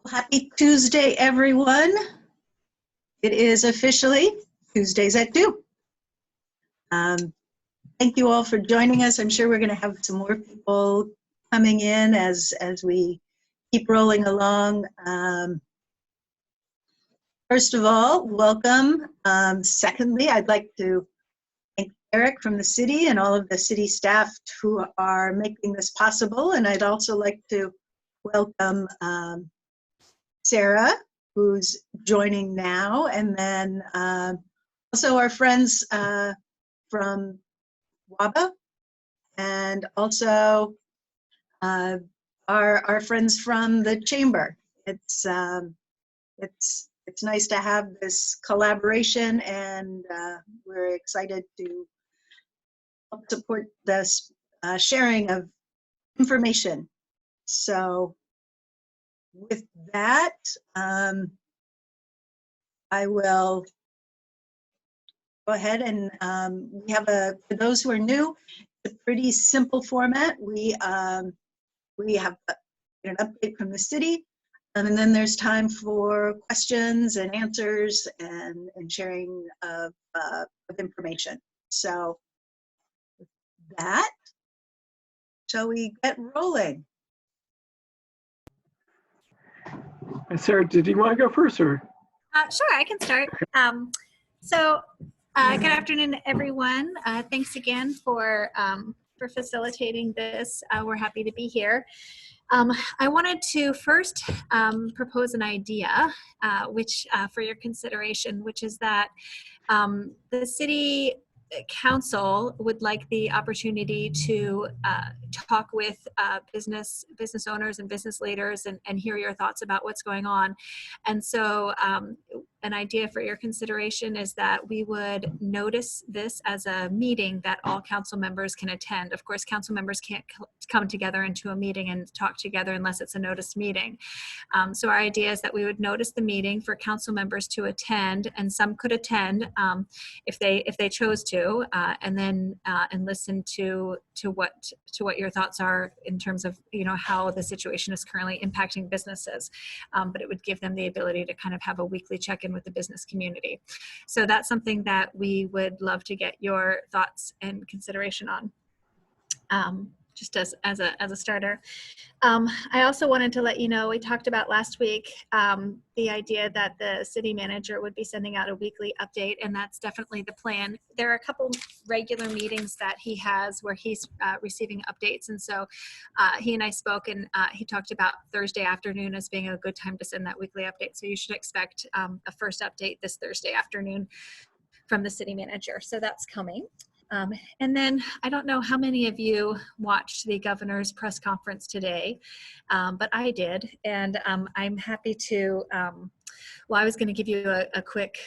Happy Tuesday, everyone. It is officially Tuesdays at 2. Thank you all for joining us. I'm sure we're going to have some more people coming in as we keep rolling along. First of all, welcome. Secondly, I'd like to thank Eric from the city and all of the city staff who are making this possible. And I'd also like to welcome Sarah, who's joining now, and then also our friends from WABA, and also our friends from the chamber. It's nice to have this collaboration, and we're excited to help support this sharing of information. So with that, I will go ahead and we have for those who are new, it's a pretty simple format. We have an update from the city, and then there's time for questions and answers and sharing of information. So with that, shall we get rolling? Sarah, did you want to go first, or? Sure, I can start. Good afternoon, everyone. Thanks again for facilitating this. We're happy to be here. I wanted to first propose an idea, which for your consideration, which is that the city council would like the opportunity to talk with business owners and business leaders and hear your thoughts about what's going on. And so an idea for your consideration is that we would notice this as a meeting that all council members can attend. Of course, council members can't come together into a meeting and talk together unless it's a noticed meeting. So our idea is that we would notice the meeting for council members to attend, and some could attend if they chose to, and then and listen to what your thoughts are in terms of how the situation is currently impacting businesses. But it would give them the ability to kind of have a weekly check-in with the business community. So that's something that we would love to get your thoughts and consideration on. Just as a starter. I also wanted to let you know, we talked about last week the idea that the city manager would be sending out a weekly update, and that's definitely the plan. There are a couple regular meetings that he has where he's receiving updates, and so he and I spoke, and he talked about Thursday afternoon as being a good time to send that weekly update. So you should expect a first update this Thursday afternoon from the city manager. So that's coming. And then I don't know how many of you watched the governor's press conference today, but I did, and I'm happy to. Well, I was going to give you a quick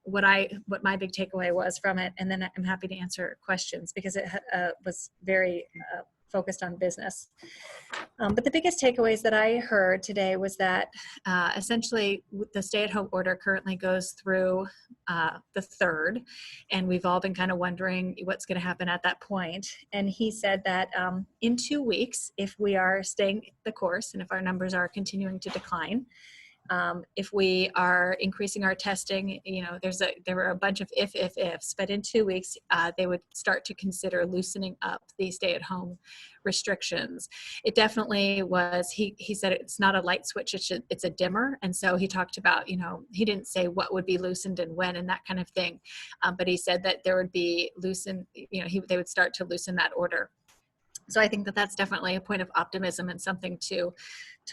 what my big takeaway was from it, and then I'm happy to answer questions because it was very focused on business. But the biggest takeaways that I heard today was that essentially the stay-at-home order currently goes through the 3rd, and we've all been kind of wondering what's going to happen at that point. And he said that in 2 weeks, if we are staying the course and if our numbers are continuing to decline, if we are increasing our testing, there were a bunch of ifs, but in 2 weeks, they would start to consider loosening up the stay-at-home restrictions. It definitely was, he said it's not a light switch, it's a dimmer. And so he talked about, he didn't say what would be loosened and when and that kind of thing. But he said that there would be they would start to loosen that order. So I think that that's definitely a point of optimism and something to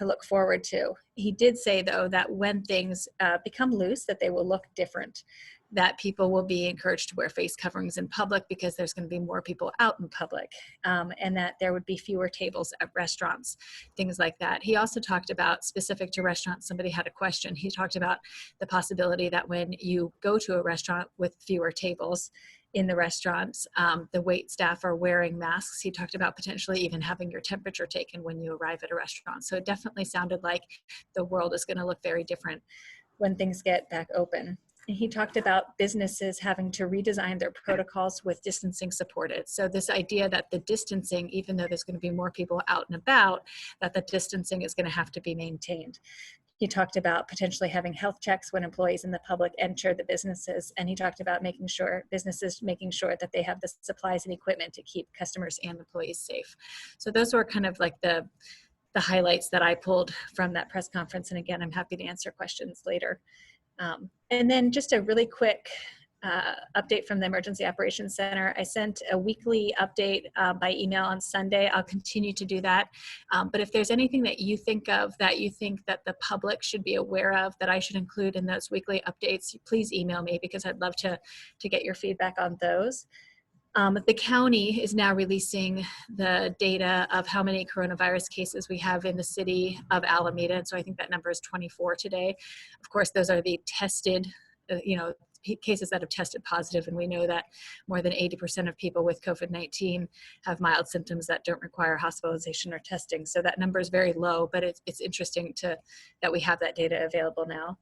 look forward to. He did say, though, that when things become loose, that they will look different, that people will be encouraged to wear face coverings in public because there's going to be more people out in public, and that there would be fewer tables at restaurants, things like that. He also talked about, specific to restaurants, somebody had a question. He talked about the possibility that when you go to a restaurant with fewer tables, in the restaurants, the wait staff are wearing masks. He talked about potentially even having your temperature taken when you arrive at a restaurant. So it definitely sounded like the world is going to look very different when things get back open. And he talked about businesses having to redesign their protocols with distancing supported. So this idea that the distancing, even though there's going to be more people out and about, that the distancing is going to have to be maintained. He talked about potentially having health checks when employees and the public enter the businesses. And he talked about businesses making sure that they have the supplies and equipment to keep customers and employees safe. So those were kind of like the highlights that I pulled from that press conference. And again, I'm happy to answer questions later. And then just a really quick update from the Emergency Operations Center. I sent a weekly update by email on Sunday. I'll continue to do that. But if there's anything that you think of that you think that the public should be aware of that I should include in those weekly updates, please email me because I'd love to get your feedback on those. The county is now releasing the data of how many coronavirus cases we have in the city of Alameda. And so I think that number is 24 today. Of course, those are the tested, cases that have tested positive, and we know that more than 80% of people with COVID-19 have mild symptoms that don't require hospitalization or testing. So that number is very low, but it's interesting that we have that data available now.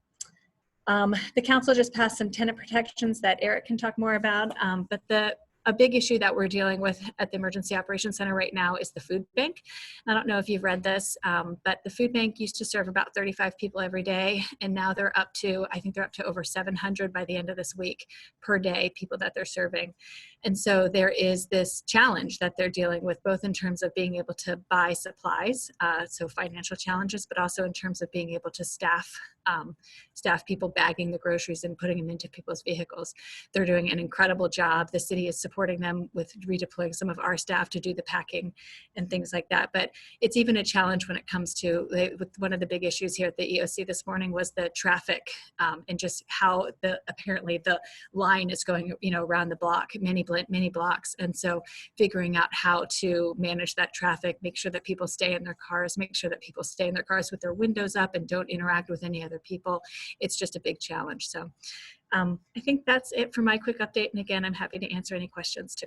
The council just passed some tenant protections that Eric can talk more about, but a big issue that we're dealing with at the Emergency Operations Center right now is the food bank. I don't know if you've read this, but the food bank used to serve about 35 people every day, and now I think they're up to over 700 by the end of this week per day, people that they're serving. And so there is this challenge that they're dealing with, both in terms of being able to buy supplies, so financial challenges, but also in terms of being able to staff people bagging the groceries and putting them into people's vehicles. They're doing an incredible job. The city is supporting them with redeploying some of our staff to do the packing and things like that. But it's even a challenge when it comes to, one of the big issues here at the EOC this morning was the traffic and just how apparently the line is going, around the block, many blocks. And so figuring out how to manage that traffic, make sure that people stay in their cars, make sure that people stay in their cars with their windows up and don't interact with any other people. It's just a big challenge. So I think that's it for my quick update. And again, I'm happy to answer any questions too.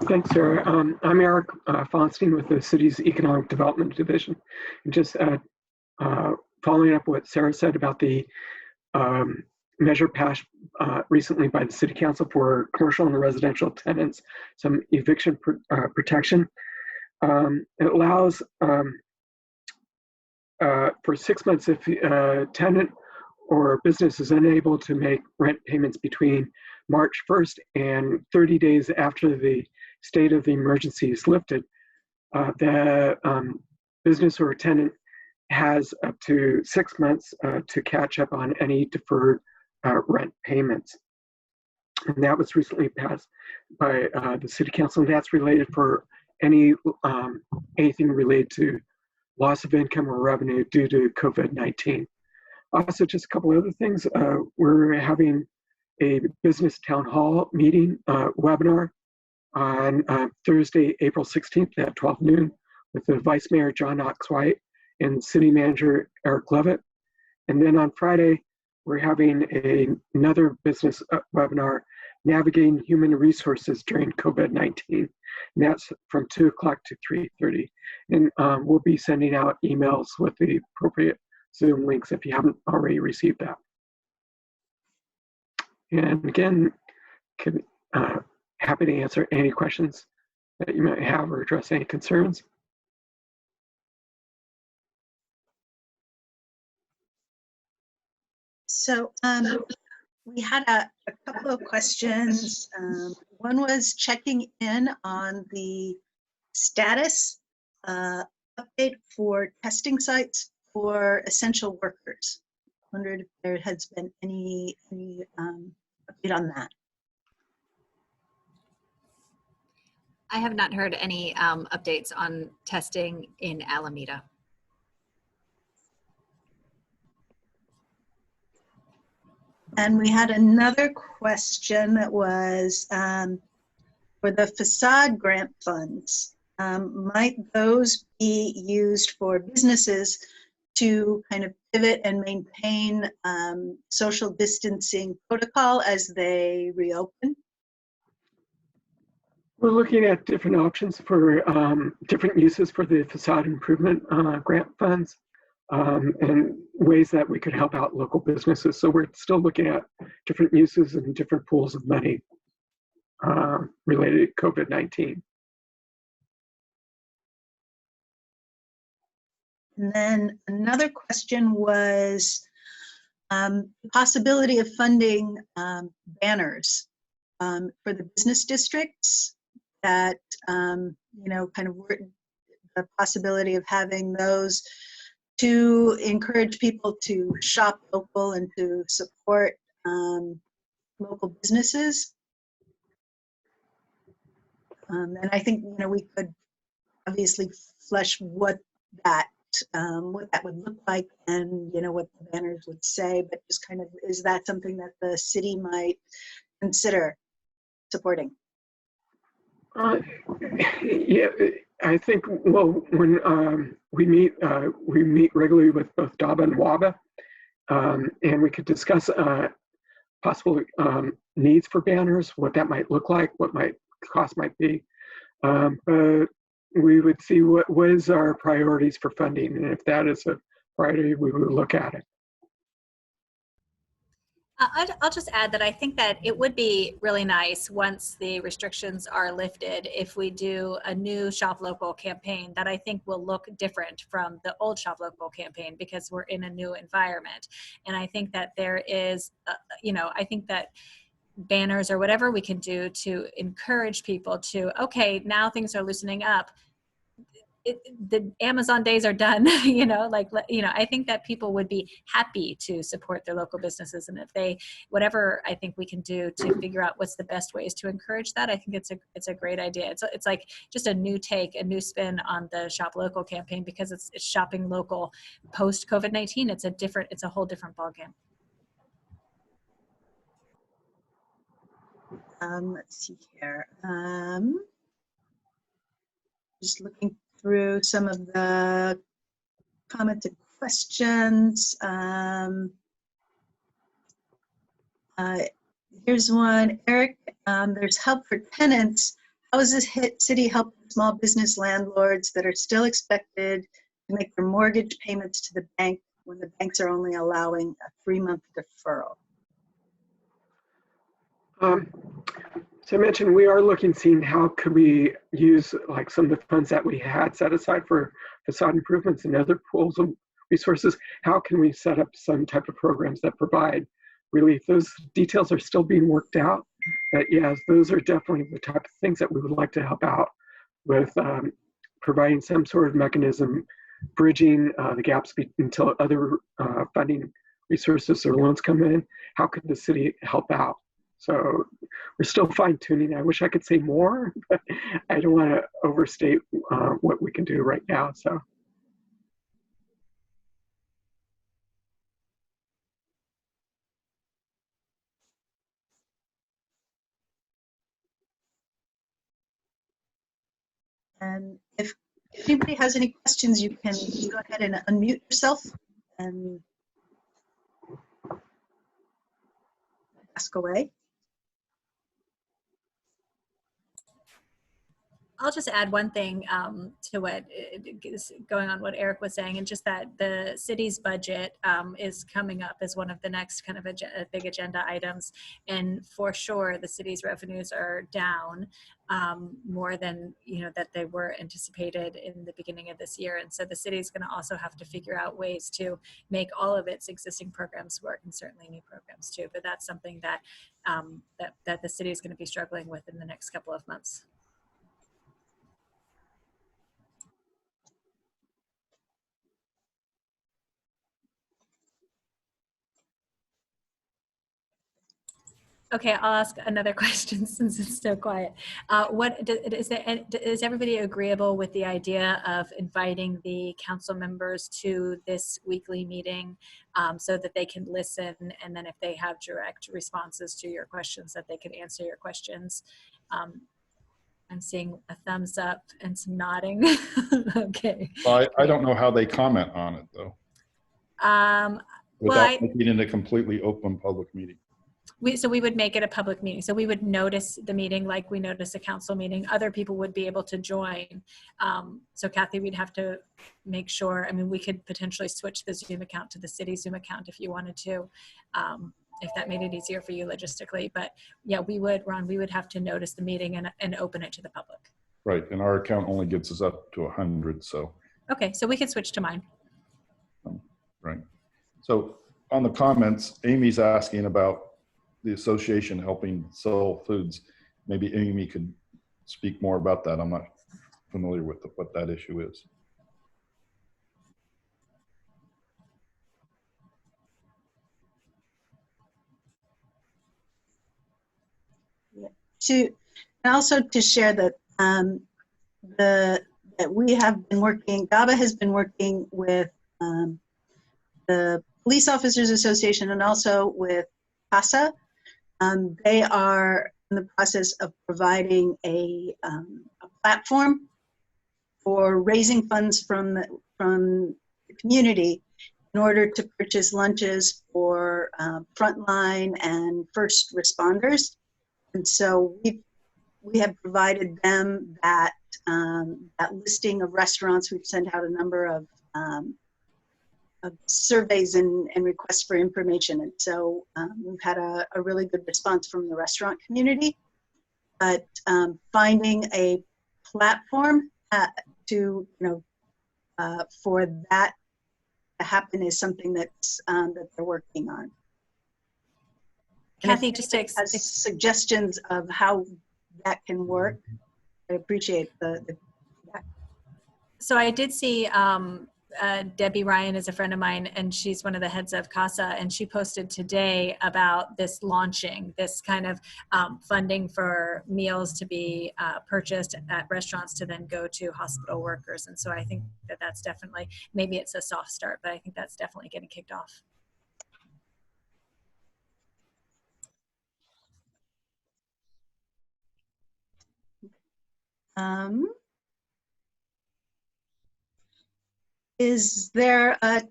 Thanks, Sarah. I'm Eric Fonstein with the city's Economic Development Division. And just following up what Sarah said about the measure passed recently by the City Council for commercial and residential tenants, some eviction protection. It allows for 6 months if a tenant or business is unable to make rent payments between March 1st and 30 days after the state of the emergency is lifted, the business or tenant has up to 6 months to catch up on any deferred rent payments. And that was recently passed by the City Council, and that's related for anything related to loss of income or revenue due to COVID-19. Also, just a couple other things. We're having a business town hall meeting webinar on Thursday, April 16th at 12 noon with the Vice Mayor John Knox White and City Manager Eric Levitt. And then on Friday, we're having another business webinar, Navigating Human Resources During COVID-19. And that's from 2 o'clock to 3:30. And we'll be sending out emails with the appropriate Zoom links if you haven't already received that. And again, happy to answer any questions that you might have or address any concerns. So we had a couple of questions. One was checking in on the status update for testing sites for essential workers. Wondered if there has been any update on that. I have not heard any updates on testing in Alameda. And we had another question that was for the facade grant funds. Might those be used for businesses to kind of pivot and maintain social distancing protocol as they reopen? We're looking at different options for different uses for the facade improvement grant funds. and ways that we could help out local businesses. So we're still looking at different uses and different pools of money related to COVID-19. And then another question was the possibility of funding banners for the business districts that, kind of the possibility of having those to encourage people to shop local and to support local businesses. And I think, we could obviously flesh what that would look like and, what the banners would say, but just kind of, is that something that the city might consider supporting? Yeah, I think, well, when we meet regularly with both DABA and WABA, and we could discuss possible needs for banners, what that might look like, what cost might be. But we would see what is our priorities for funding, and if that is a priority, we would look at it. I'll just add that I think that it would be really nice once the restrictions are lifted if we do a new Shop Local campaign that I think will look different from the old Shop Local campaign, because we're in a new environment. And I think that there is, I think that banners or whatever we can do to encourage people to, okay, now things are loosening up. The Amazon days are done, I think that people would be happy to support their local businesses. And if whatever I think we can do to figure out what's the best ways to encourage that, I think it's a great idea. It's like just a new take, a new spin on the Shop Local campaign, because it's shopping local post COVID-19. It's a whole different ballgame. Let's see here. Just looking through some of the comments and questions. Here's one, Eric. There's help for tenants. How does this city help small business landlords that are still expected to make their mortgage payments to the bank when the banks are only allowing a 3-month deferral? So I mentioned we are seeing how could we use like some of the funds that we had set aside for facade improvements and other pools of resources. How can we set up some type of programs that provide relief? Those details are still being worked out, but yes, those are definitely the type of things that we would like to help out with, providing some sort of mechanism, bridging the gaps until other funding resources or loans come in. How could the city help out? So we're still fine tuning. I wish I could say more, but I don't want to overstate what we can do right now. So. And if anybody has any questions, you can go ahead and unmute yourself and ask away. I'll just add one thing to what is going on, what Eric was saying, and just that the city's budget is coming up as one of the next kind of big agenda items. And for sure, the city's revenues are down more than that they were anticipated in the beginning of this year. And so the city is going to also have to figure out ways to make all of its existing programs work, and certainly new programs too. But that's something that that the city is going to be struggling with in the next couple of months. Okay, I'll ask another question since it's so quiet. Is everybody agreeable with the idea of inviting the council members to this weekly meeting so that they can listen, and then if they have direct responses to your questions, that they can answer your questions? I'm seeing a thumbs up and some nodding. Okay. Well, I don't know how they comment on it though. Without making it a completely open public meeting. So we would make it a public meeting. So we would notice the meeting like we notice a council meeting. Other people would be able to join. So Kathy, we'd have to make sure, I mean, we could potentially switch the Zoom account to the city Zoom account if you wanted to, if that made it easier for you logistically. But yeah, we would, Ron, we would have to notice the meeting and open it to the public. Right, and our account only gets us up to 100, so. Okay, so we could switch to mine. Right. So on the comments, Amy's asking about the association helping sell foods. Maybe Amy could speak more about that. I'm not familiar with what that issue is. And also to share that that we have been working, GABA has been working with the Police Officers Association and also with CASA. They are in the process of providing a platform for raising funds from the community in order to purchase lunches for frontline and first responders. And so we have provided them that listing of restaurants. We've sent out a number of surveys and requests for information. And so we've had a really good response from the restaurant community. But finding a platform for that to happen is something that's that they're working on. Kathy, just to has suggestions of how that can work, I appreciate the So I did see Debbie Ryan is a friend of mine, and she's one of the heads of CASA, and she posted today about this launching, this kind of funding for meals to be purchased at restaurants to then go to hospital workers. And so I think that that's definitely, maybe it's a soft start, but I think that's definitely getting kicked off. Is there a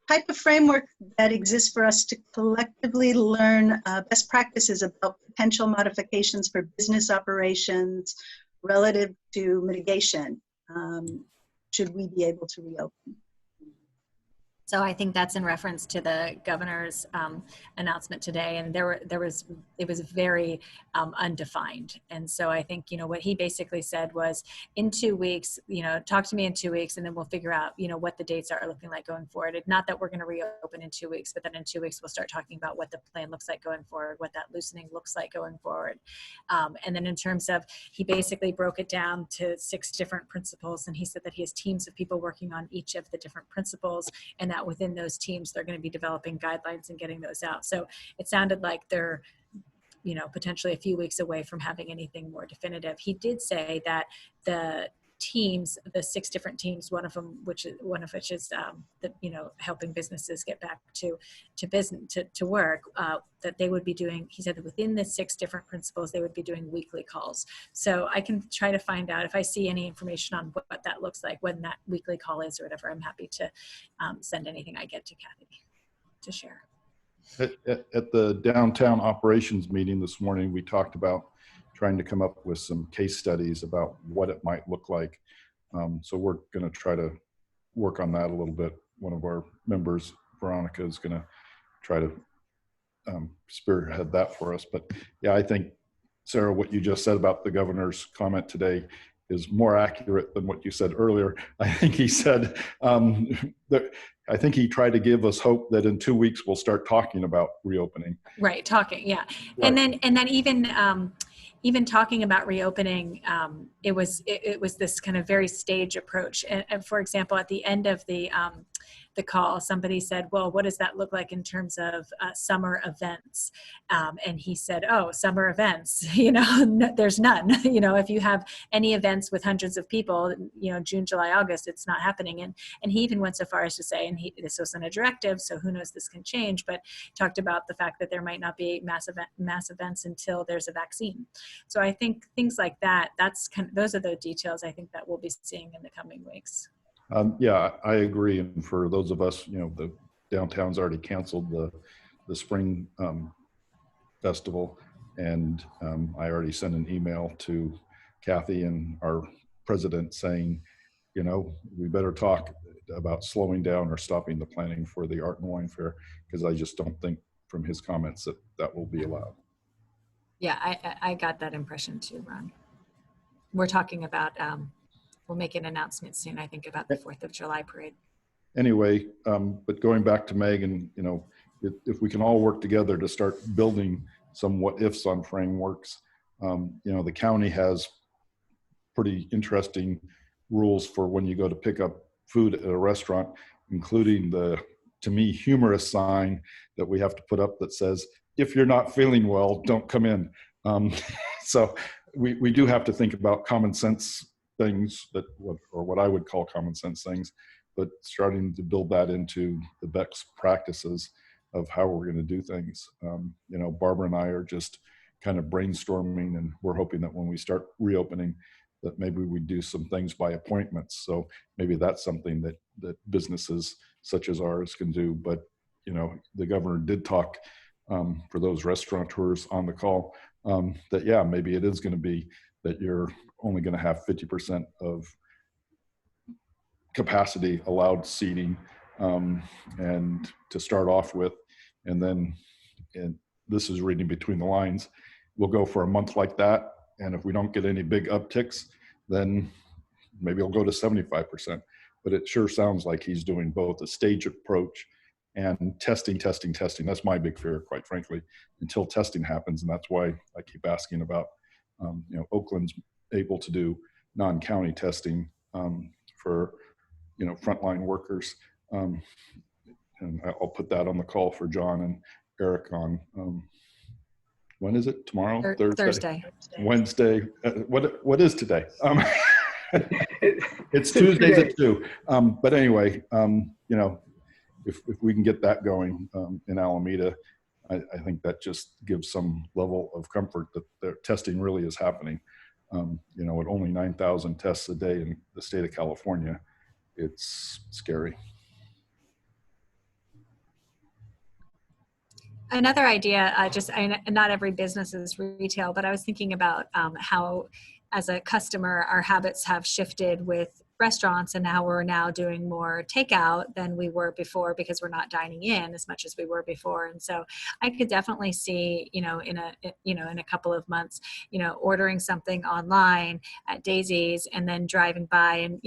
type of framework that exists for us to collectively learn best practices about potential modifications for business operations relative to mitigation? Should we be able to reopen? So I think that's in reference to the governor's announcement today, and it was very undefined. And so I think, what he basically said was, in 2 weeks, talk to me in 2 weeks, and then we'll figure out, what the dates are looking like going forward. Not that we're going to reopen in 2 weeks, but then in 2 weeks we'll start talking about what the plan looks like going forward, what that loosening looks like going forward. And then in terms of, he basically broke it down to 6 different principles, and he said that he has teams of people working on each of the different principles, and that within those teams, they're going to be developing guidelines and getting those out. So it sounded like they're, potentially a few weeks away from having anything more definitive. He did say that the teams, the 6 different teams, one of which is helping businesses get back to business, to work, that they would be doing, he said that within the 6 different principles, they would be doing weekly calls. So I can try to find out if I see any information on what that looks like, when that weekly call is or whatever. I'm happy to send anything I get to Kathy to share. At the downtown operations meeting this morning, we talked about trying to come up with some case studies about what it might look like. So we're going to try to work on that a little bit. One of our members, Veronica, is going to try to spearhead that for us. But yeah, I think, Sarah, what you just said about the governor's comment today is more accurate than what you said earlier. I think he said that, I think he tried to give us hope that in 2 weeks we'll start talking about reopening. Right, talking, yeah. Right. And then even talking about reopening, it was this kind of very stage approach. And for example, at the end of the call, somebody said, well, what does that look like in terms of summer events? And he said, oh, summer events, there's none. If you have any events with hundreds of people, June, July, August, it's not happening. And he even went so far as to say, and this wasn't a directive, so who knows, this can change, but talked about the fact that there might not be mass events until there's a vaccine. So I think things like that, those are the details I think that we'll be seeing in the coming weeks. Yeah, I agree. And for those of us, the downtown's already canceled the spring festival. And I already sent an email to Kathy and our president saying, you know, we better talk about slowing down or stopping the planning for the Art and Wine Fair, because I just don't think from his comments that that will be allowed. Yeah, I got that impression too, Ron. We're talking about, we'll make an announcement soon, I think, about the 4th of July parade. Anyway, but going back to Megan, you know, if we can all work together to start building some what ifs on frameworks, you know, the county has pretty interesting rules for when you go to pick up food at a restaurant, including the, to me, humorous sign that we have to put up that says, if you're not feeling well, don't come in. So we do have to think about common sense things that, or what I would call common sense things, but starting to build that into the best practices of how we're going to do things. You know, Barbara and I are just kind of brainstorming, and we're hoping that when we start reopening, that maybe we do some things by appointments. So maybe that's something that businesses such as ours can do. But, you know, the governor did talk for those restaurateurs on the call that, yeah, maybe it is going to be that you're only going to have 50% of capacity allowed seating, and to start off with, and then, and this is reading between the lines, we'll go for a month like that, and if we don't get any big upticks, then maybe we'll go to 75%. But it sure sounds like he's doing both a stage approach and testing. That's my big fear, quite frankly, until testing happens, and that's why I keep asking about, you know, Oakland's able to do non-county testing for, you know, frontline workers. And I'll put that on the call for John and Eric on, when is it? Tomorrow? Thursday. Wednesday. What is today? It's Tuesdays at 2. But anyway, you know, if we can get that going in Alameda, I think that just gives some level of comfort that the testing really is happening. You know, at only 9,000 tests a day in the state of California, it's scary. Another idea, not every business is retail, but I was thinking about how, as a customer, our habits have shifted with restaurants, and how we're now doing more takeout than we were before, because we're not dining in as much as we were before. And so I could definitely see, in a couple of months, ordering something online at Daisy's and then driving by and,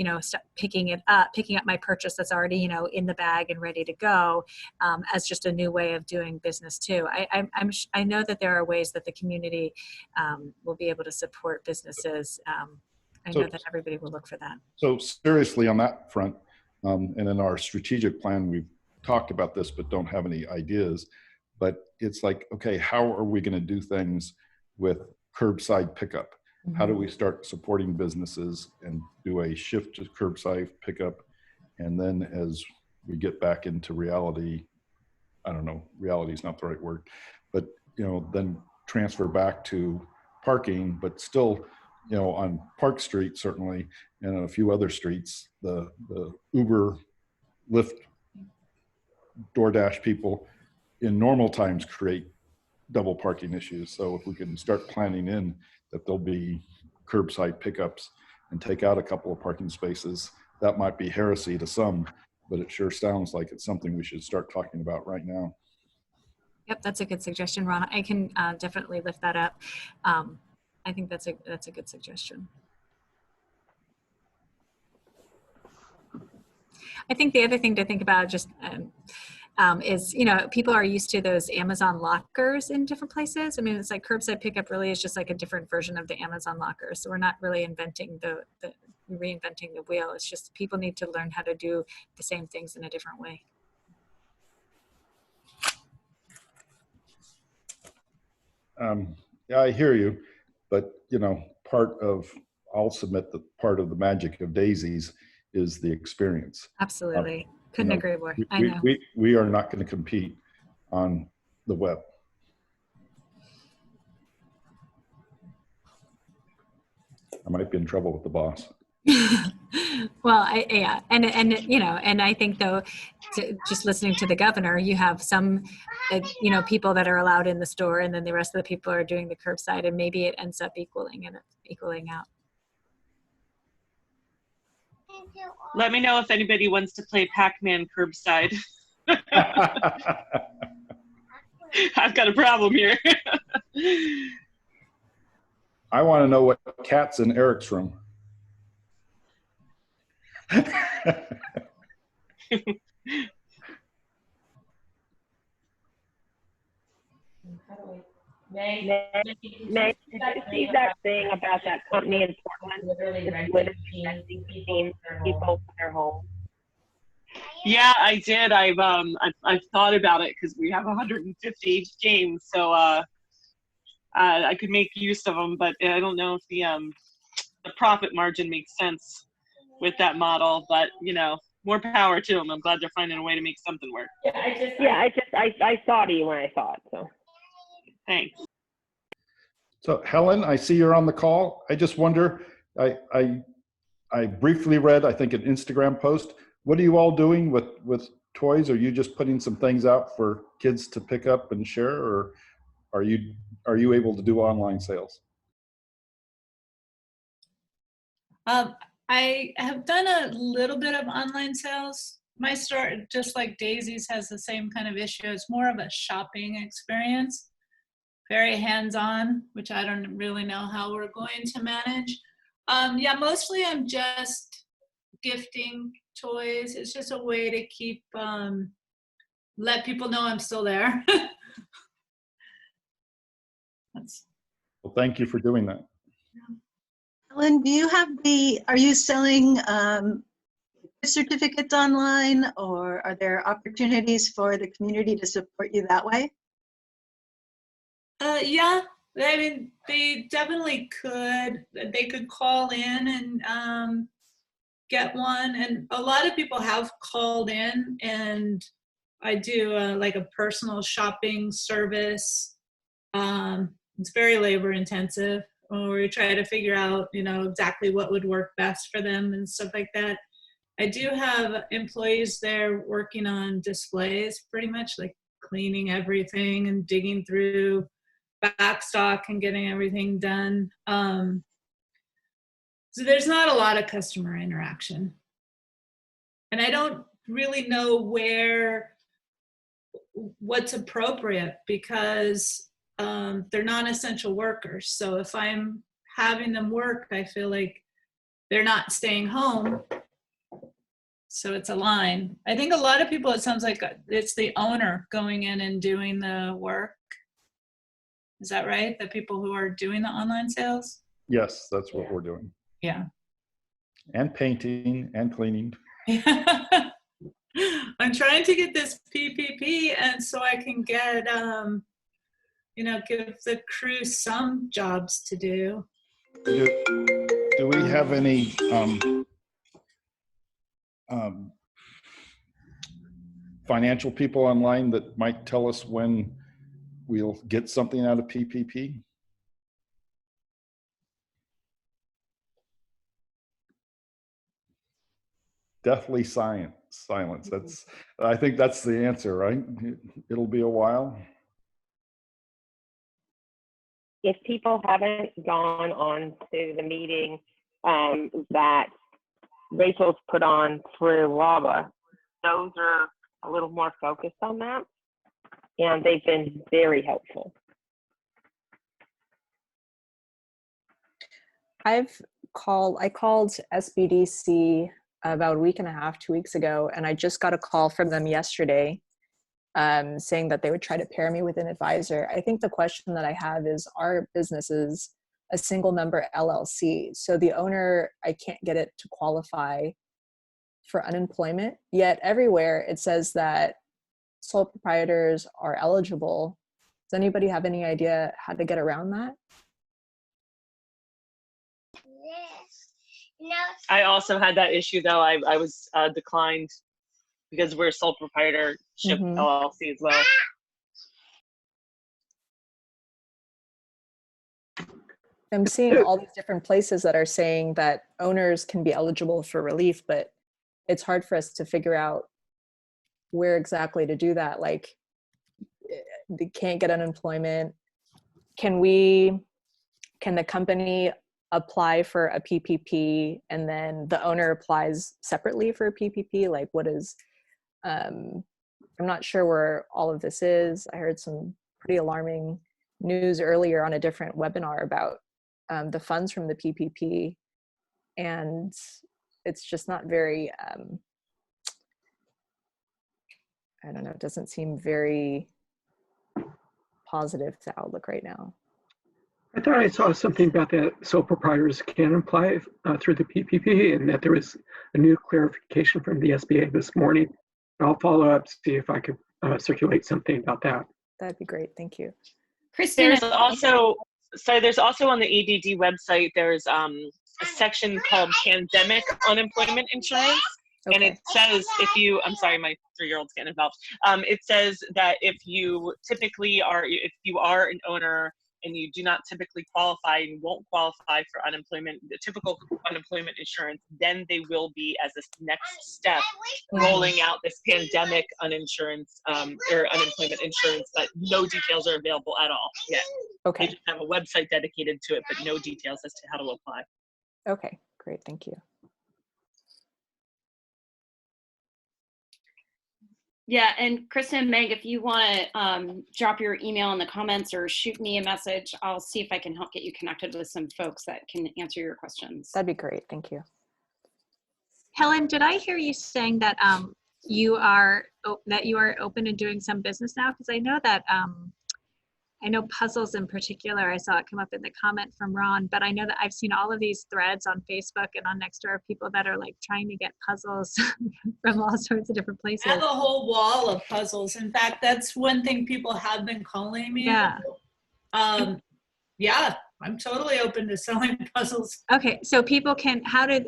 picking up my purchase that's already, in the bag and ready to go, as just a new way of doing business too. I know that there are ways that the community will be able to support businesses. I know that everybody will look for that. So seriously on that front, and in our strategic plan, we've talked about this, but don't have any ideas. But it's like, okay, how are we going to do things with curbside pickup? Mm-hmm. How do we start supporting businesses and do a shift to curbside pickup? And then as we get back into reality, I don't know, reality is not the right word, but, then transfer back to parking, but still, on Park Street, certainly, and a few other streets, the Uber, Lyft, DoorDash people in normal times create double parking issues. So if we can start planning in that there'll be curbside pickups and take out a couple of parking spaces, that might be heresy to some, but it sure sounds like it's something we should start talking about right now. Yep, that's a good suggestion, Ron. I can definitely lift that up. I think that's a good suggestion. I think the other thing to think about just is, people are used to those Amazon lockers in different places. I mean, it's like curbside pickup really is just like a different version of the Amazon locker. So we're not really reinventing the wheel. It's just people need to learn how to do the same things in a different way. Yeah, I hear you, but I'll submit that part of the magic of Daisy's is the experience. Absolutely. Couldn't agree more. I know. We are not going to compete on the web. I might be in trouble with the boss. Well, yeah, and you know, and I think though, just listening to the governor, you have some, you know, people that are allowed in the store, and then the rest of the people are doing the curbside, and maybe it ends up equaling out. Let me know if anybody wants to play Pac-Man curbside. I've got a problem here. I want to know what cat's in Eric's room. Meg, did you see that thing about that company in Portland that's literally sending people to their home? Yeah, I did. I've thought about it because we have 150 games, so I could make use of them, but I don't know if the profit margin makes sense with that model. But you know, more power to them. I'm glad they're finding a way to make something work. I thought of you when I saw it. So Thanks. So Helen, I see you're on the call. I just wonder, I briefly read, I think, an Instagram post. What are you all doing with toys? Are you just putting some things out for kids to pick up and share, or are you able to do online sales? I have done a little bit of online sales. My store, just like Daisy's, has the same kind of issue. It's more of a shopping experience, very hands-on, which I don't really know how we're going to manage. Yeah, mostly I'm just gifting toys. It's just a way to keep, let people know I'm still there. Well, thank you for doing that. Ellen, do you have are you selling certificates online, or are there opportunities for the community to support you that way? Yeah, I mean, they definitely could. They could call in and get one. And a lot of people have called in, and I do like a personal shopping service. It's very labor intensive, where we try to figure out, you know, exactly what would work best for them and stuff like that. I do have employees there working on displays, pretty much like cleaning everything and digging through backstock and getting everything done. So there's not a lot of customer interaction. And I don't really know what's appropriate, because they're non-essential workers. So if I'm having them work, I feel like they're not staying home. So it's a line. I think a lot of people, it sounds like it's the owner going in and doing the work. Is that right? The people who are doing the online sales? Yes, that's what we're doing. Yeah. And painting and cleaning. I'm trying to get this PPP, and so I can get, you know, give the crew some jobs to do. Do we have any financial people online that might tell us when we'll get something out of PPP? Deathly silence. I think that's the answer, right? It'll be a while. if people haven't gone on to the meeting that Rachel's put on through LABA, those are a little more focused on that, and they've been very helpful. I called SBDC about a week and a half, 2 weeks ago, and I just got a call from them yesterday saying that they would try to pair me with an advisor. I think the question that I have is, our business is a single member LLC. So the owner, I can't get it to qualify for unemployment, yet everywhere it says that sole proprietors are eligible. Does anybody have any idea how to get around that? I also had that issue though. I was declined because we're sole proprietorship LLC as well. I'm seeing all these different places that are saying that owners can be eligible for relief, but it's hard for us to figure out where exactly to do that. Like, they can't get unemployment. Can the company apply for a PPP and then the owner applies separately for a PPP? Like, what is, I'm not sure where all of this is. I heard some pretty alarming news earlier on a different webinar about the funds from the PPP, and it's just not very, I don't know, it doesn't seem very positive to outlook right now. I thought I saw something about that sole proprietors can apply through the PPP, and that there was a new clarification from the SBA this morning. I'll follow up, see if I could circulate something about that. That'd be great. Thank you. Kristen, There's also, so there's also on the EDD website, there's a section called Pandemic Unemployment Insurance. Okay. And it says if you, I'm sorry, my 3-year-old's getting involved. It says that if you are an owner and you do not typically qualify and won't qualify for unemployment, the typical unemployment insurance, then they will be, as this next step, rolling out this pandemic uninsurance or unemployment insurance, but no details are available at all yet. Okay. They just have a website dedicated to it, but no details as to how to apply. Okay, great. Thank you. yeah, and Kristen and Meg, if you want to drop your email in the comments or shoot me a message, I'll see if I can help get you connected with some folks that can answer your questions. That'd be great. Thank you. Helen, did I hear you saying that you are open to doing some business now? Because I know that I know puzzles in particular. I saw it come up in the comment from Ron, but I know that I've seen all of these threads on Facebook and on Nextdoor of people that are like trying to get puzzles from all sorts of different places. I have a whole wall of puzzles. In fact, that's one thing people have been calling me Yeah. about. Yeah, I'm totally open to selling puzzles. Okay, so people can,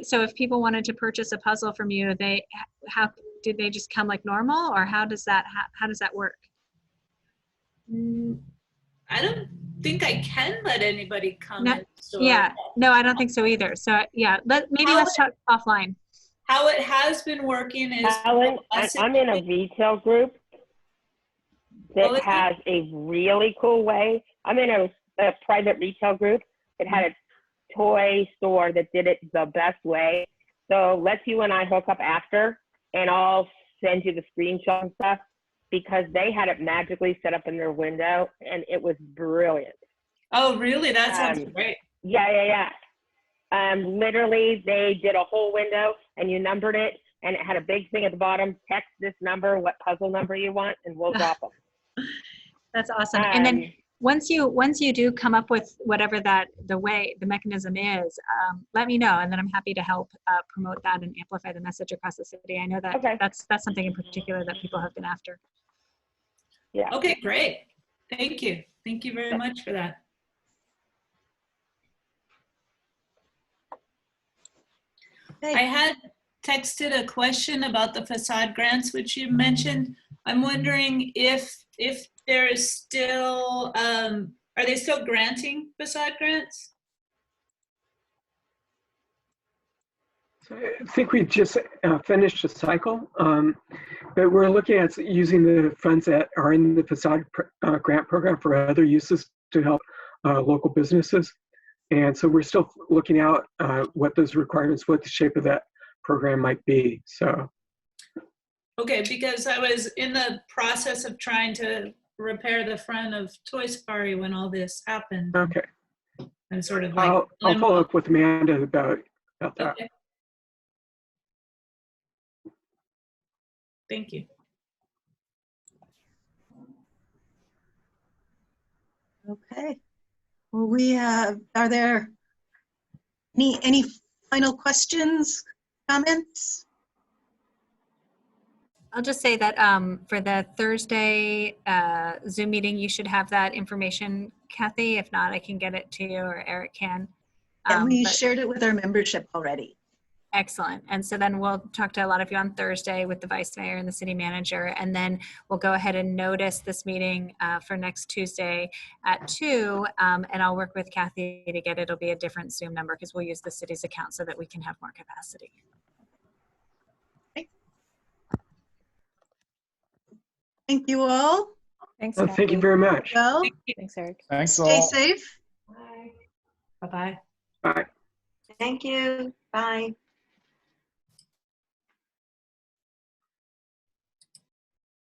so if people wanted to purchase a puzzle from you, how do they just come like normal, or how does that work? I don't think I can let anybody come No, in the store. Yeah, no, I don't think so either. So yeah, let's talk offline. How it has been working is Helen, I'm in a retail group that has a really cool way. I'm in a private retail group that had a toy store that did it the best way. So let's you and I hook up after, and I'll send you the screenshot and stuff, because they had it magically set up in their window, and it was brilliant. Oh, really? That sounds great. Yeah. Literally, they did a whole window, and you numbered it, and it had a big thing at the bottom. Text this number, what puzzle number you want, and we'll drop them. That's awesome. And then once you do come up with whatever the mechanism is, let me know, and then I'm happy to help promote that and amplify the message across the city. I know that that's something in particular that people have been after. Yeah. Okay, great. Thank you. Thank you very much for that. I had texted a question about the facade grants, which you mentioned. I'm wondering if there is still, are they still granting facade grants? I think we just finished a cycle, but we're looking at using the funds that are in the facade grant program for other uses to help local businesses. And so we're still looking out what those requirements, what the shape of that program might be. So. Okay, because I was in the process of trying to repair the front of Toy Safari when all this happened. Okay. And sort of like. I'll follow up with Amanda about that. Okay. Thank you. Okay. Well, we have, are there any final questions, comments? I'll just say that for the Thursday Zoom meeting, you should have that information, Kathy. If not, I can get it to you, or Eric can. And we shared it with our membership already. Excellent. And so then we'll talk to a lot of you on Thursday with the vice mayor and the city manager, and then we'll go ahead and notice this meeting for next Tuesday at 2, and I'll work with Kathy to get it'll be a different Zoom number because we'll use the city's account so that we can have more capacity. Thank you all. Thanks. Thank you Kathy. very much. Well, Thanks, Eric. Thanks stay all. safe. Bye-bye. Bye. Thank you. Bye.